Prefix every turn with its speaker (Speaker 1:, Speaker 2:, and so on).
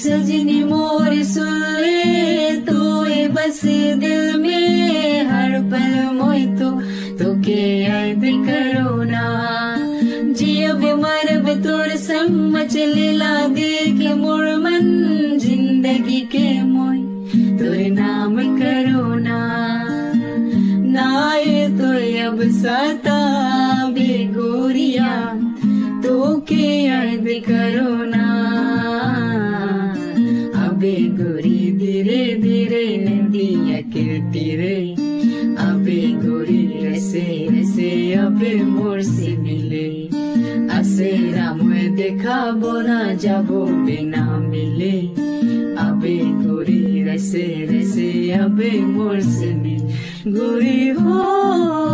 Speaker 1: सजनी मोर सुन ले तू ये बस दिल में हर पल मोई तो के याद करो ना जियब मरब तोर समझ लीला दे के मोर मन जिंदगी के मोई तोर नाम करो ना नाए तो अब सता बेगोरिया तो के याद करो ना अबे गोरी धीरे धीरे नदिया के तीरे अबे गोरी रसे रसे अबे मोर से मिले असेरा मुझे देखा बोना जाबो बिना मिले अबे गोरी रसे रसे अबे मोर से मिले गोरी हो।